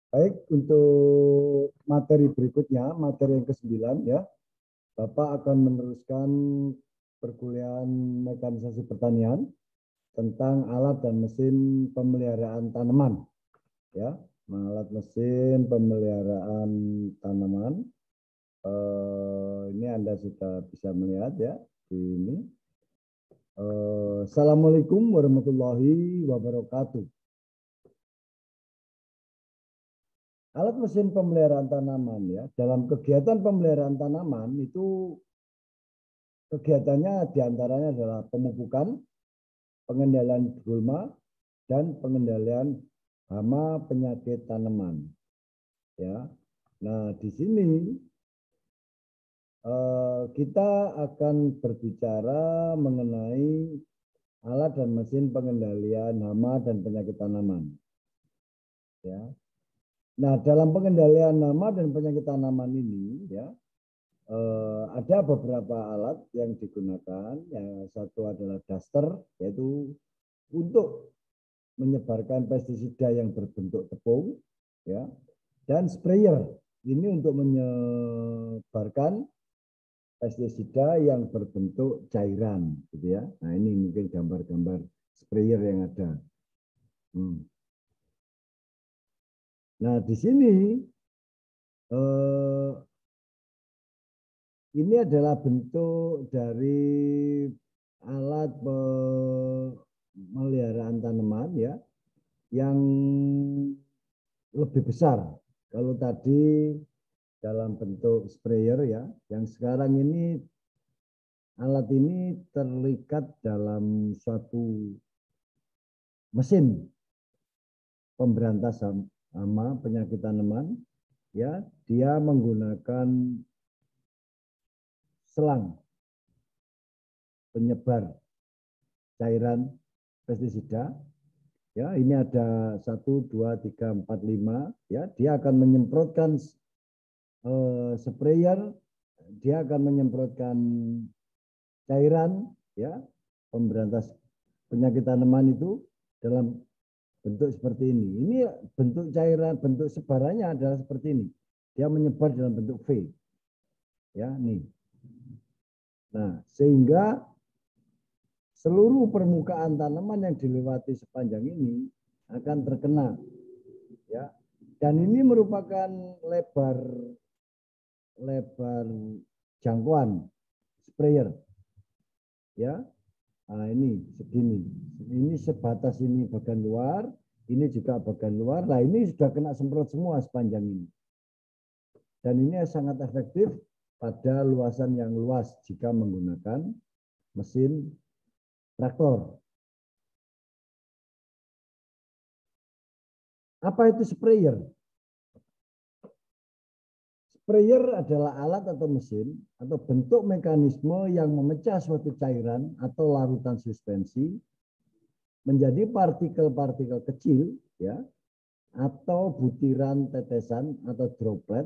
Baik, untuk materi berikutnya, materi yang ke-9 ya, Bapak akan meneruskan perkuliahan mekanisasi pertanian tentang alat dan mesin pemeliharaan tanaman. Ya, alat mesin pemeliharaan tanaman. Ini Anda sudah bisa melihat ya di ini. Assalamualaikum warahmatullahi wabarakatuh. Alat mesin pemeliharaan tanaman ya. Dalam kegiatan pemeliharaan tanaman itu kegiatannya diantaranya adalah pemupukan, pengendalian gulma, dan pengendalian hama penyakit tanaman. Ya, nah di sini kita akan berbicara mengenai alat dan mesin pengendalian hama dan penyakit tanaman. Ya, nah dalam pengendalian hama dan penyakit tanaman ini, ya ada beberapa alat yang digunakan. Yang satu adalah duster, yaitu untuk menyebarkan pestisida yang berbentuk tepung, ya, dan sprayer ini untuk menyebarkan pestisida yang berbentuk cairan, gitu ya. Nah ini mungkin gambar-gambar sprayer yang ada. Nah di sini ini adalah bentuk dari alat pemeliharaan tanaman ya yang lebih besar. Kalau tadi dalam bentuk sprayer ya, yang sekarang ini alat ini terlikat dalam suatu mesin pemberantas hama penyakit tanaman ya, dia menggunakan selang penyebar cairan pestisida. Ya, ini ada 1, 2, 3, 4, 5. Ya, dia akan menyemprotkan sprayer, dia akan menyemprotkan cairan, ya, pemberantas penyakit tanaman itu dalam bentuk seperti ini. Ini bentuk cairan, bentuk sebarannya adalah seperti ini. Dia menyebar dalam bentuk V. Ya, nih. Nah, sehingga seluruh permukaan tanaman yang dilewati sepanjang ini akan terkena, ya. Dan ini merupakan lebar jangkauan sprayer, ya. Nah, ini segini. Ini sebatas ini bagian luar, ini juga bagian luar. Nah, ini sudah kena semprot semua sepanjang ini. Dan ini sangat efektif pada luasan yang luas jika menggunakan mesin traktor. Apa itu sprayer? Sprayer adalah alat atau mesin atau bentuk mekanisme yang memecah suatu cairan atau larutan suspensi menjadi partikel-partikel kecil, ya, atau butiran tetesan atau droplet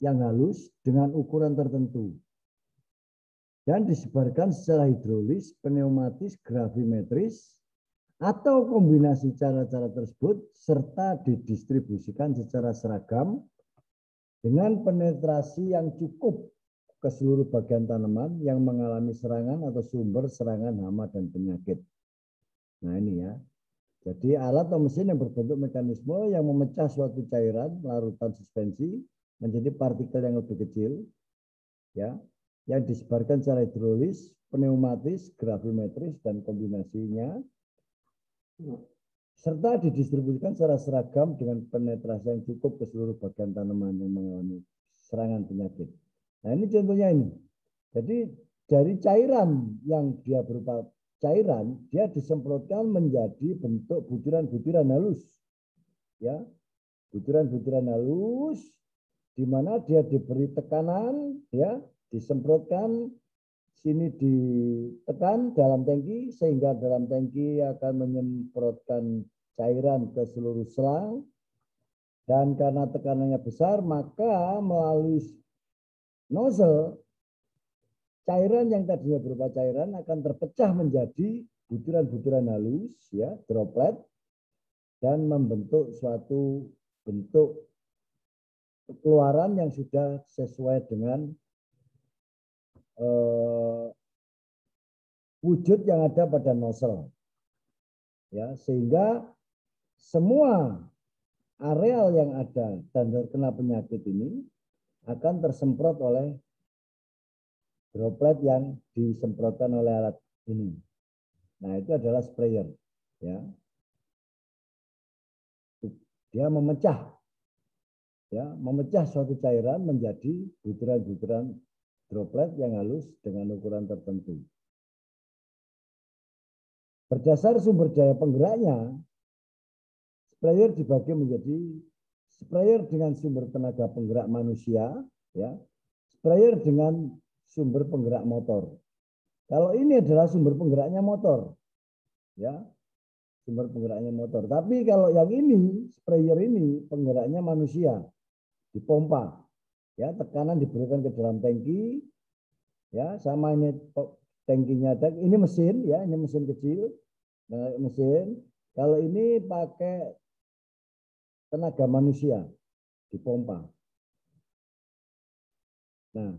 yang halus dengan ukuran tertentu dan disebarkan secara hidrolis, pneumatis, gravimetris, atau kombinasi cara-cara tersebut serta didistribusikan secara seragam dengan penetrasi yang cukup ke seluruh bagian tanaman yang mengalami serangan atau sumber serangan hama dan penyakit. Nah ini ya. Jadi alat atau mesin yang berbentuk mekanisme yang memecah suatu cairan larutan suspensi menjadi partikel yang lebih kecil, ya, yang disebarkan secara hidrolis, pneumatis, gravimetris, dan kombinasinya, serta didistribusikan secara seragam dengan penetrasi yang cukup ke seluruh bagian tanaman yang mengalami serangan penyakit. Nah ini contohnya ini. Jadi dari cairan yang dia berupa cairan, dia disemprotkan menjadi bentuk butiran-butiran halus, ya, butiran-butiran halus, di mana dia diberi tekanan, ya, disemprotkan, sini ditekan dalam tangki sehingga dalam tangki akan menyemprotkan cairan ke seluruh selang, dan karena tekanannya besar maka melalui nozzle cairan yang tadinya berupa cairan akan terpecah menjadi butiran-butiran halus, ya, droplet, dan membentuk suatu bentuk keluaran yang sudah sesuai dengan wujud yang ada pada nozzle. Ya, sehingga semua areal yang ada dan terkena penyakit ini akan tersemprot oleh droplet yang disemprotkan oleh alat ini. Nah, itu adalah sprayer. Ya. Dia memecah suatu cairan menjadi butiran-butiran droplet yang halus dengan ukuran tertentu. Berdasar sumber daya penggeraknya, sprayer dibagi menjadi sprayer dengan sumber tenaga penggerak manusia, ya, sprayer dengan sumber penggerak motor. Kalau ini adalah sumber penggeraknya motor, ya, sumber penggeraknya motor. Tapi kalau yang ini, sprayer ini penggeraknya manusia, dipompa, ya, tekanan diberikan ke dalam tangki, ya, sama ini tangkinya ada, ini mesin, ya, ini mesin kecil, mesin. Kalau ini pakai tenaga manusia, dipompa. Nah,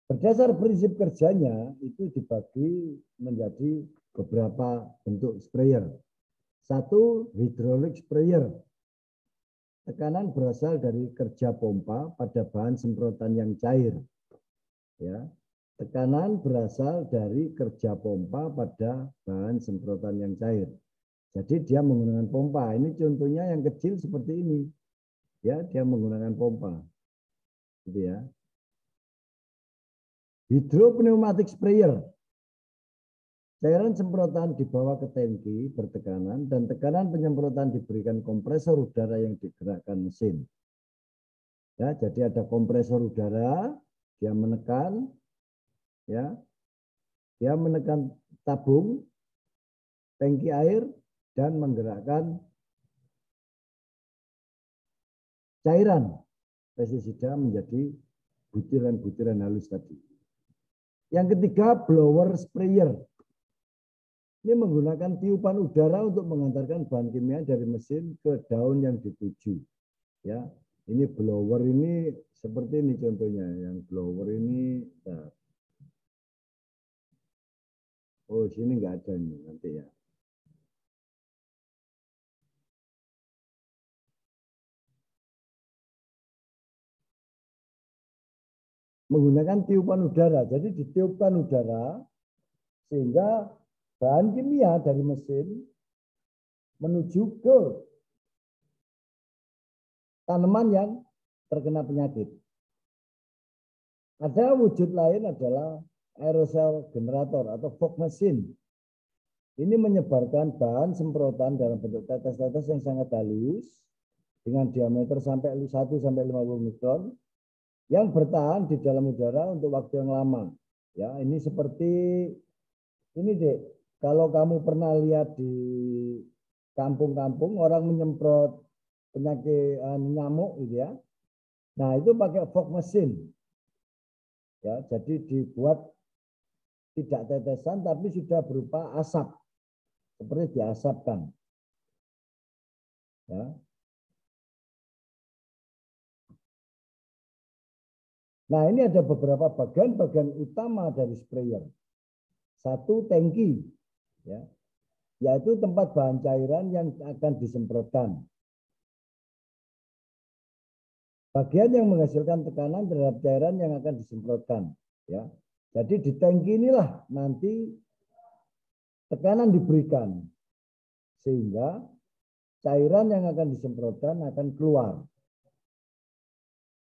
berdasar prinsip kerjanya itu dibagi menjadi beberapa bentuk sprayer. Satu, hydraulic sprayer. Tekanan berasal dari kerja pompa pada bahan semprotan yang cair. Ya. Tekanan berasal dari kerja pompa pada bahan semprotan yang cair. Jadi dia menggunakan pompa. Ini contohnya yang kecil seperti ini. Ya, dia menggunakan pompa. Gitu ya. Hidropneumatic sprayer. Cairan semprotan dibawa ke tangki bertekanan dan tekanan penyemprotan diberikan kompresor udara yang digerakkan mesin. Ya, jadi ada kompresor udara, dia menekan, ya, dia menekan tabung tangki air dan menggerakkan cairan pestisida menjadi butiran-butiran halus tadi. Yang ketiga, blower sprayer. Ini menggunakan tiupan udara untuk mengantarkan bahan kimia dari mesin ke daun yang dituju. Ya, ini blower ini seperti ini contohnya. Yang blower ini, nah. Oh sini nggak ada ini nanti ya. Menggunakan tiupan udara. Jadi ditiupkan udara sehingga bahan kimia dari mesin menuju ke tanaman yang terkena penyakit. Ada wujud lain adalah aerosol generator atau fog machine. Ini menyebarkan bahan semprotan dalam bentuk tetes-tetes yang sangat halus dengan diameter sampai 1 sampai 50 mikron yang bertahan di dalam udara untuk waktu yang lama. Ya, ini seperti ini, Dek. Kalau kamu pernah lihat di kampung-kampung orang menyemprot penyakit nyamuk gitu ya. Nah, itu pakai fog machine. Ya, jadi dibuat tidak tetesan tapi sudah berupa asap. Seperti diasapkan. Ya. Nah, ini ada beberapa bagian-bagian utama dari sprayer. Satu, tangki, ya, yaitu tempat bahan cairan yang akan disemprotkan. Bagian yang menghasilkan tekanan terhadap cairan yang akan disemprotkan. Ya, jadi di tangki inilah nanti tekanan diberikan sehingga cairan yang akan disemprotkan akan keluar.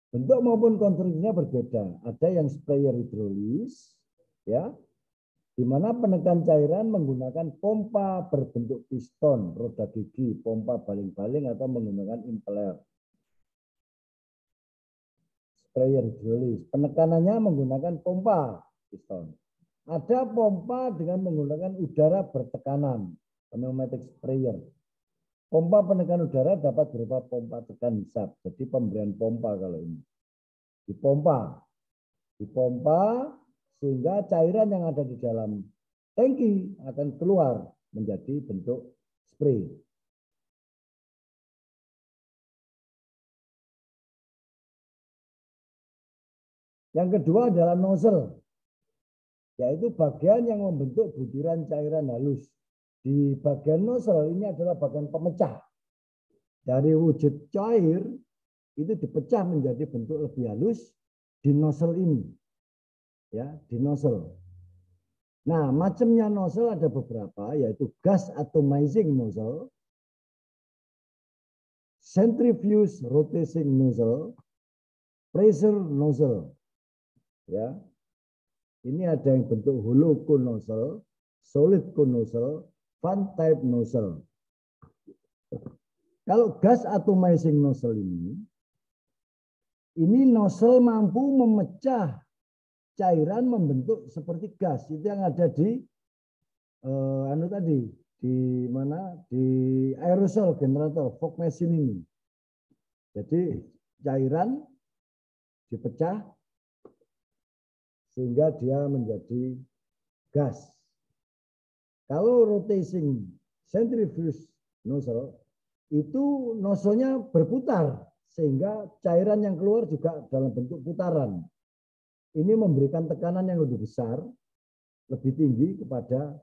Bentuk maupun konstruksinya berbeda. Ada yang sprayer hidrolis, ya, di mana penekan cairan menggunakan pompa berbentuk piston, roda gigi, pompa baling-baling atau menggunakan impeller. Sprayer hidrolis, penekanannya menggunakan pompa piston. Ada pompa dengan menggunakan udara bertekanan, pneumatic sprayer. Pompa penekan udara dapat berupa pompa tekan hisap. Jadi pemberian pompa kalau ini. Dipompa sehingga cairan yang ada di dalam tangki akan keluar menjadi bentuk spray. Yang kedua adalah nozzle, yaitu bagian yang membentuk butiran cairan halus. Di bagian nozzle ini adalah bagian pemecah. Dari wujud cair itu dipecah menjadi bentuk lebih halus di nozzle ini. Ya, di nozzle. Nah, macamnya nozzle ada beberapa, yaitu gas atomizing nozzle, centrifuge rotating nozzle, pressure nozzle. Ya. Ini ada yang bentuk hollow cone nozzle, solid cone nozzle, fan type nozzle. Kalau gas atomizing nozzle ini nozzle mampu memecah cairan membentuk seperti gas. Itu yang ada di di mana, di aerosol generator fog machine ini. Jadi cairan dipecah sehingga dia menjadi gas. Kalau rotating centrifuge nozzle itu nozzle-nya berputar sehingga cairan yang keluar juga dalam bentuk putaran. Ini memberikan tekanan yang lebih besar, lebih tinggi kepada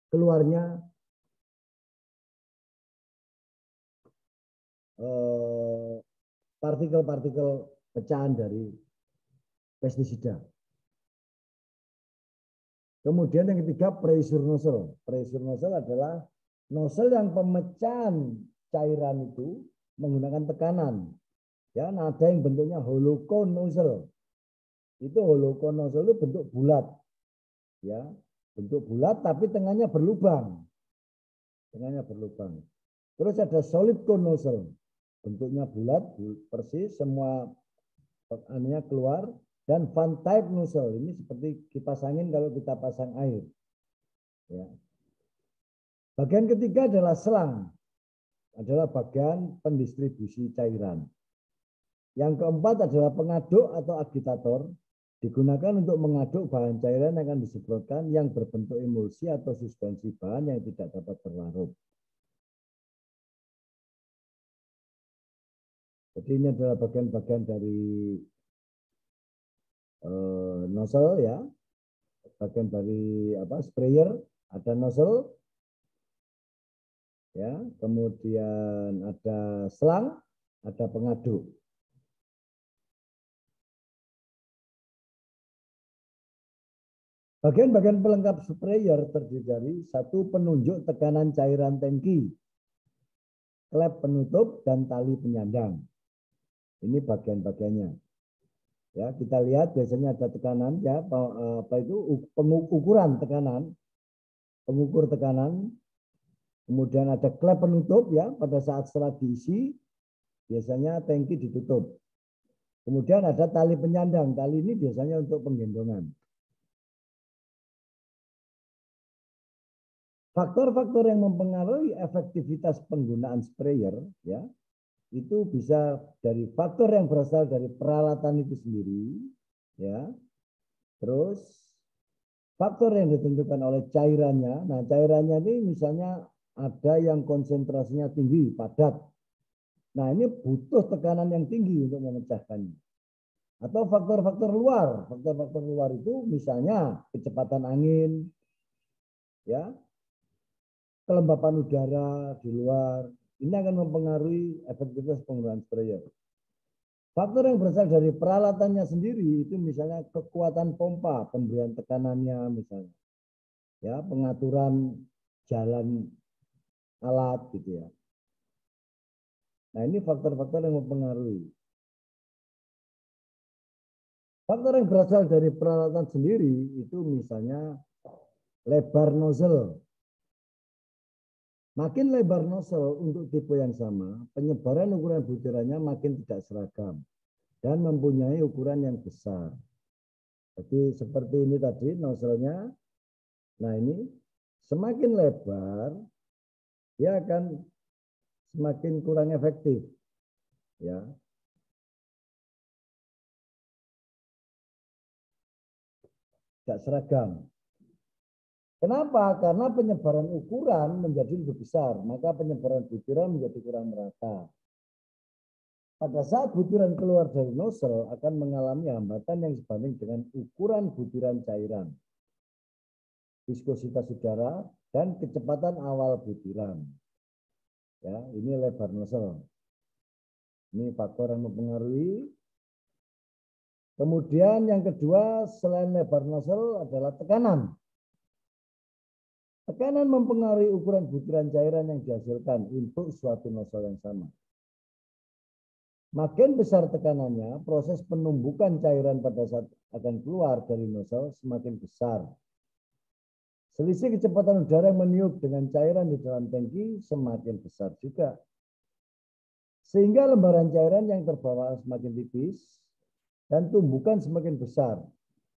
keluarnya partikel-partikel pecahan dari pestisida. Kemudian yang ketiga pressure nozzle. Pressure nozzle adalah nozzle yang pemecahan cairan itu menggunakan tekanan. Ya, nah ada yang bentuknya hollow cone nozzle. Itu hollow cone nozzle itu bentuk bulat. Ya, bentuk bulat tapi tengahnya berlubang. Tengahnya berlubang. Terus ada solid cone nozzle. Bentuknya bulat, persis, semua anunya keluar. Dan fan type nozzle, ini seperti kipas angin kalau kita pasang air. Ya. Bagian ketiga adalah selang. Adalah bagian pendistribusi cairan. Yang keempat adalah pengaduk atau agitator. Digunakan untuk mengaduk bahan cairan yang akan disemprotkan yang berbentuk emulsi atau suspensi bahan yang tidak dapat berlarut. Jadi ini adalah bagian-bagian dari nozzle ya. Bagian dari sprayer, ada nozzle. Ya, kemudian ada selang, ada pengaduk. Bagian-bagian pelengkap sprayer terdiri dari satu penunjuk tekanan cairan tangki, klep penutup, dan tali penyandang. Ini bagian-bagiannya. Ya, kita lihat biasanya ada tekanan ya, ukuran tekanan, pengukur tekanan. Kemudian ada klep penutup ya, pada saat setelah diisi biasanya tangki ditutup. Kemudian ada tali penyandang. Tali ini biasanya untuk penggendongan. Faktor-faktor yang mempengaruhi efektivitas penggunaan sprayer ya, itu bisa dari faktor yang berasal dari peralatan itu sendiri ya. Terus faktor yang ditentukan oleh cairannya. Nah, cairannya ini misalnya ada yang konsentrasinya tinggi, padat. Nah, ini butuh tekanan yang tinggi untuk memecahkannya. Atau faktor-faktor luar. Faktor-faktor luar itu misalnya kecepatan angin, ya, kelembapan udara di luar. Ini akan mempengaruhi efektivitas penggunaan sprayer. Faktor yang berasal dari peralatannya sendiri itu misalnya kekuatan pompa, pemberian tekanannya misalnya. Ya, pengaturan jalan alat gitu ya. Nah, ini faktor-faktor yang mempengaruhi. Faktor yang berasal dari peralatan sendiri itu misalnya lebar nozzle. Makin lebar nozzle untuk tipe yang sama, penyebaran ukuran butirannya makin tidak seragam dan mempunyai ukuran yang besar. Jadi seperti ini tadi nozzle-nya. Nah, ini semakin lebar dia akan semakin kurang efektif. Ya. Tidak seragam. Kenapa? Karena penyebaran ukuran menjadi lebih besar, maka penyebaran butiran menjadi kurang merata. Pada saat butiran keluar dari nozzle akan mengalami hambatan yang sebanding dengan ukuran butiran cairan, viskositas udara, dan kecepatan awal butiran. Ya, ini lebar nozzle. Ini faktor yang mempengaruhi. Kemudian yang kedua selain lebar nozzle adalah tekanan. Tekanan mempengaruhi ukuran butiran cairan yang dihasilkan untuk suatu nozzle yang sama. Makin besar tekanannya, proses penumbukan cairan pada saat akan keluar dari nozzle semakin besar. Selisih kecepatan udara yang meniup dengan cairan di dalam tangki semakin besar juga. Sehingga lembaran cairan yang terbawa semakin tipis dan tumbukan semakin besar.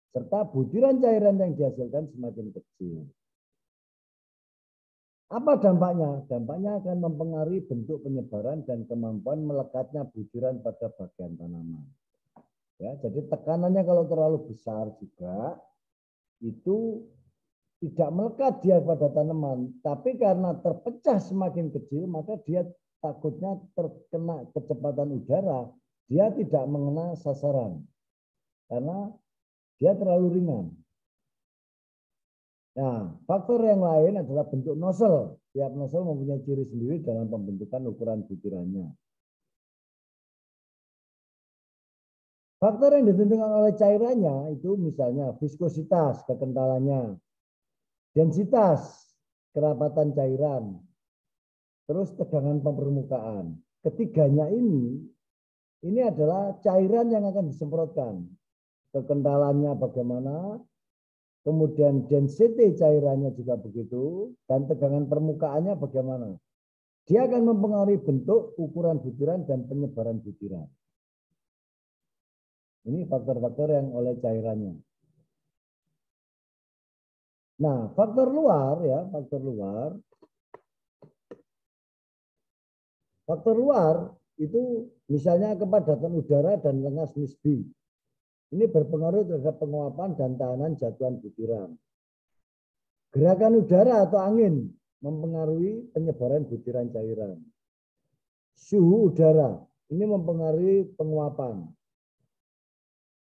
Serta butiran cairan yang dihasilkan semakin kecil. Apa dampaknya? Dampaknya akan mempengaruhi bentuk penyebaran dan kemampuan melekatnya butiran pada bagian tanaman. Ya, jadi tekanannya kalau terlalu besar juga itu tidak melekat dia pada tanaman, tapi karena terpecah semakin kecil maka dia takutnya terkena kecepatan udara, dia tidak mengenai sasaran karena dia terlalu ringan. Nah, faktor yang lain adalah bentuk nozzle. Tiap nozzle mempunyai ciri sendiri dalam pembentukan ukuran butirannya. Faktor yang ditentukan oleh cairannya itu misalnya viskositas, kekentalannya, densitas, kerapatan cairan, terus tegangan permukaan. Ketiganya ini adalah cairan yang akan disemprotkan. Kekentalannya bagaimana, kemudian density cairannya juga begitu, dan tegangan permukaannya bagaimana. Dia akan mempengaruhi bentuk, ukuran butiran, dan penyebaran butiran. Ini faktor-faktor yang oleh cairannya. Nah, faktor luar ya, faktor luar. Faktor luar itu misalnya kepadatan udara dan lengas nisbi. Ini berpengaruh terhadap penguapan dan tahanan jatuhan butiran. Gerakan udara atau angin mempengaruhi penyebaran butiran cairan. Suhu udara ini mempengaruhi penguapan.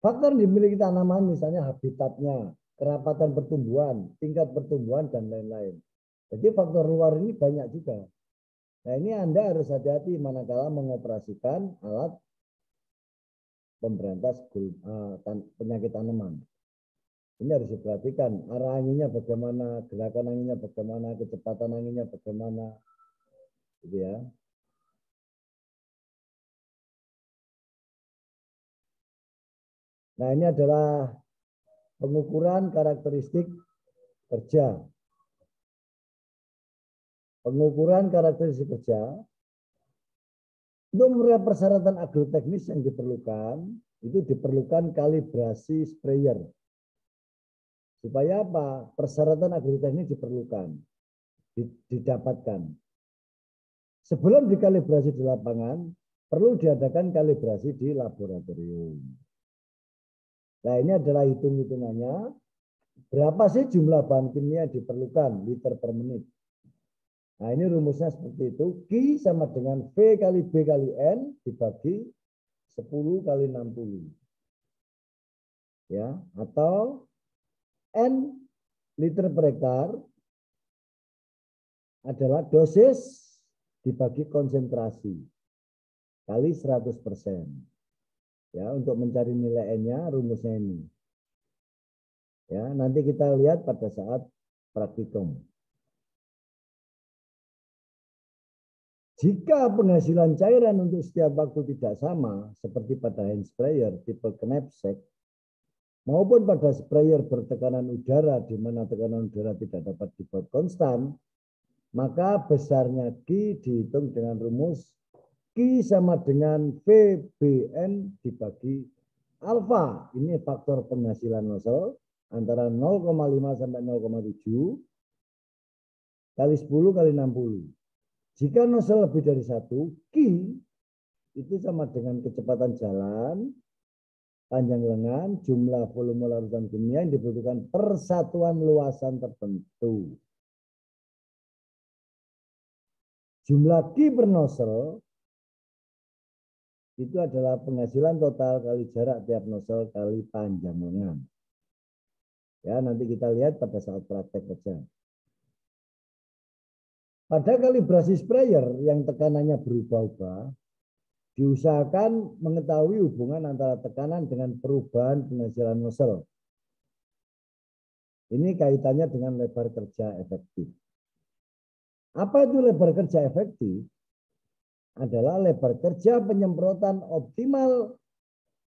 Faktor yang dimiliki tanaman misalnya habitatnya, kerapatan pertumbuhan, tingkat pertumbuhan, dan lain-lain. Jadi faktor luar ini banyak juga. Nah ini Anda harus hati-hati manakala mengoperasikan alat pemberantas penyakit tanaman. Ini harus diperhatikan. Arah anginnya bagaimana, gerakan anginnya bagaimana, kecepatan anginnya bagaimana. Gitu ya. Nah ini adalah pengukuran karakteristik kerja. Pengukuran karakteristik kerja. Untuk memberikan persyaratan agroteknis yang diperlukan, itu diperlukan kalibrasi sprayer. Supaya apa? Persyaratan agroteknis diperlukan, didapatkan. Sebelum dikalibrasi di lapangan, perlu diadakan kalibrasi di laboratorium. Nah ini adalah hitung-hitungannya. Berapa sih jumlah bahan kimia yang diperlukan liter per menit? Nah ini rumusnya seperti itu. Q sama dengan V kali B kali N dibagi 10 kali 60. Ya, atau N liter per hektar adalah dosis dibagi konsentrasi kali 100%. Ya, untuk mencari nilai N-nya rumusnya ini. Ya, nanti kita lihat pada saat praktikum. Jika penghasilan cairan untuk setiap waktu tidak sama, seperti pada hand sprayer tipe knapsack, maupun pada sprayer bertekanan udara di mana tekanan udara tidak dapat dibuat konstan, maka besarnya Q dihitung dengan rumus Q sama dengan VBN dibagi alfa. Ini faktor penghasilan nozzle antara 0,5 sampai 0,7 kali 10 kali 60. Jika nozzle lebih dari 1, Q itu sama dengan kecepatan jalan, panjang lengan, jumlah volume larutan kimia yang dibutuhkan per satuan luasan tertentu. Jumlah Q per nozzle itu adalah penghasilan total kali jarak tiap nozzle kali panjang lengan. Ya, nanti kita lihat pada saat praktek kerja. Pada kalibrasi sprayer yang tekanannya berubah-ubah, diusahakan mengetahui hubungan antara tekanan dengan perubahan penghasilan nozzle. Ini kaitannya dengan lebar kerja efektif. Apa itu lebar kerja efektif? Adalah lebar kerja penyemprotan optimal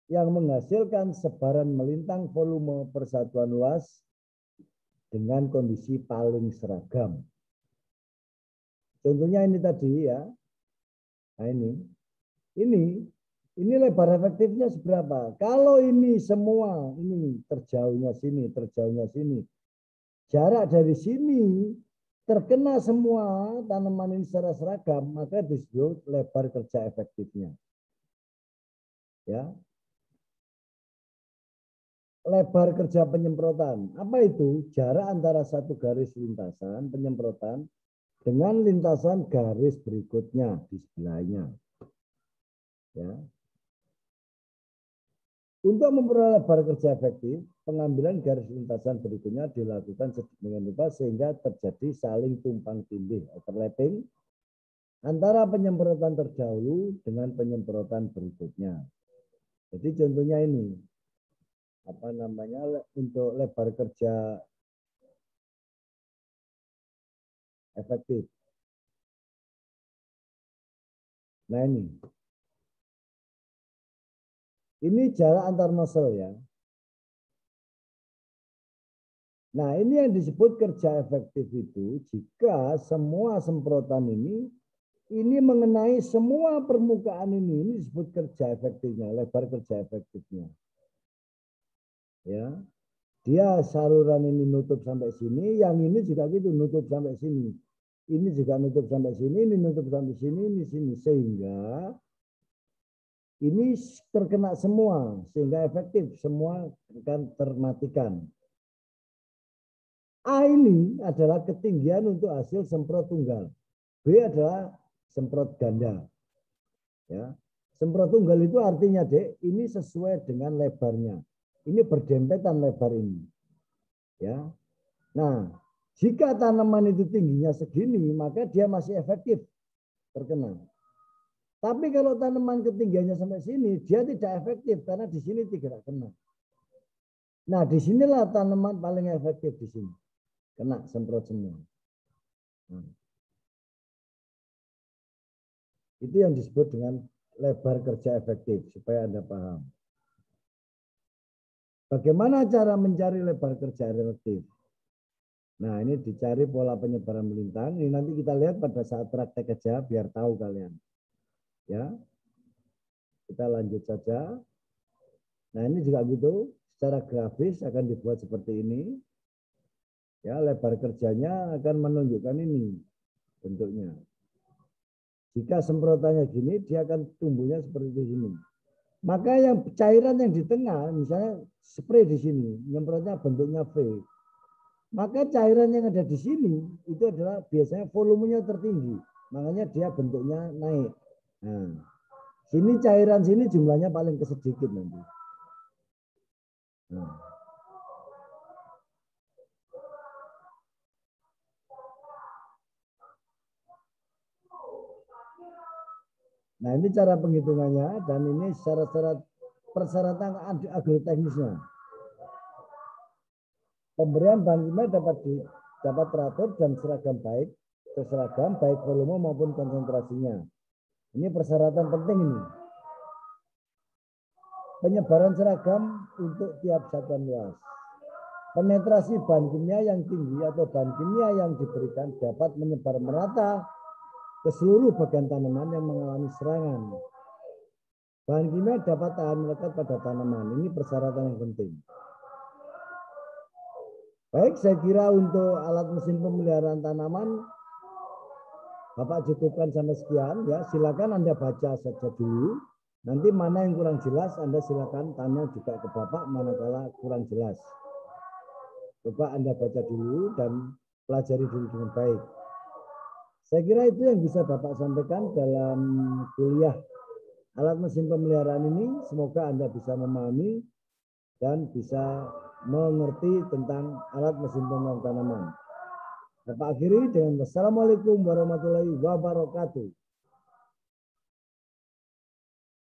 yang menghasilkan sebaran melintang volume persatuan luas dengan kondisi paling seragam. Contohnya ini tadi ya. Nah ini lebar efektifnya seberapa? Kalau ini semua, ini terjauhnya sini. Jarak dari sini terkena semua tanaman ini secara seragam, maka disebut lebar kerja efektifnya. Ya. Lebar kerja penyemprotan. Apa itu? Jarak antara satu garis lintasan penyemprotan dengan lintasan garis berikutnya di sebelahnya. Ya. Untuk memperoleh lebar kerja efektif, pengambilan garis lintasan berikutnya dilakukan sedemikian rupa sehingga terjadi saling tumpang tindih, overlapping, antara penyemprotan terdahulu dengan penyemprotan berikutnya. Jadi contohnya ini, apa namanya, untuk lebar kerja efektif. Nah ini jarak antar nozzle ya. Nah ini yang disebut kerja efektif itu jika semua semprotan ini mengenai semua permukaan ini disebut kerja efektifnya, lebar kerja efektifnya. Ya, dia saluran ini nutup sampai sini, yang ini juga gitu nutup sampai sini. Ini juga nutup sampai sini, ini nutup sampai sini, ini sini, sehingga ini terkena semua, sehingga efektif, semua akan termatikan. A ini adalah ketinggian untuk hasil semprot tunggal. B adalah semprot ganda. Ya. Semprot tunggal itu artinya, Dek, ini sesuai dengan lebarnya. Ini berdempetan lebar ini. Ya. Nah, jika tanaman itu tingginya segini, maka dia masih efektif terkena. Tapi kalau tanaman ketinggiannya sampai sini, dia tidak efektif karena di sini tidak kena. Nah, disinilah tanaman paling efektif di sini. Kena semprot semua. Nah, itu yang disebut dengan lebar kerja efektif, supaya Anda paham. Bagaimana cara mencari lebar kerja efektif? Nah, ini dicari pola penyebaran melintang. Ini nanti kita lihat pada saat praktek kerja, biar tahu kalian. Ya, kita lanjut saja. Nah, ini juga gitu, secara grafis akan dibuat seperti ini. Ya, lebar kerjanya akan menunjukkan ini bentuknya. Jika semprotannya gini, dia akan tumbuhnya seperti ini. Maka yang cairan yang di tengah, misalnya spray di sini, nyemprotnya bentuknya V. Maka cairan yang ada di sini itu adalah biasanya volumenya tertinggi, makanya dia bentuknya naik. Nah, sini cairan sini jumlahnya paling kesedikit nanti. Nah ini cara penghitungannya dan ini syarat-syarat persyaratan agroteknisnya. Pemberian bahan kimia dapat teratur dan seragam baik volume maupun konsentrasinya. Ini persyaratan penting ini. Penyebaran seragam untuk tiap satuan luas. Penetrasi bahan kimia yang tinggi atau bahan kimia yang diberikan dapat menyebar merata ke seluruh bagian tanaman yang mengalami serangan. Bahan kimia dapat tahan melekat pada tanaman. Ini persyaratan yang penting. Baik, saya kira untuk alat mesin pemeliharaan tanaman, Bapak cukupkan sampai sekian. Ya, silakan Anda baca saja dulu. Nanti mana yang kurang jelas, Anda silakan tanya juga ke Bapak manakala kurang jelas. Coba Anda baca dulu dan pelajari dulu dengan baik. Saya kira itu yang bisa Bapak sampaikan dalam kuliah alat mesin pemeliharaan ini semoga Anda bisa memahami dan bisa mengerti tentang alat mesin pemeliharaan tanaman. Bapak akhiri dengan wassalamualaikum warahmatullahi wabarakatuh.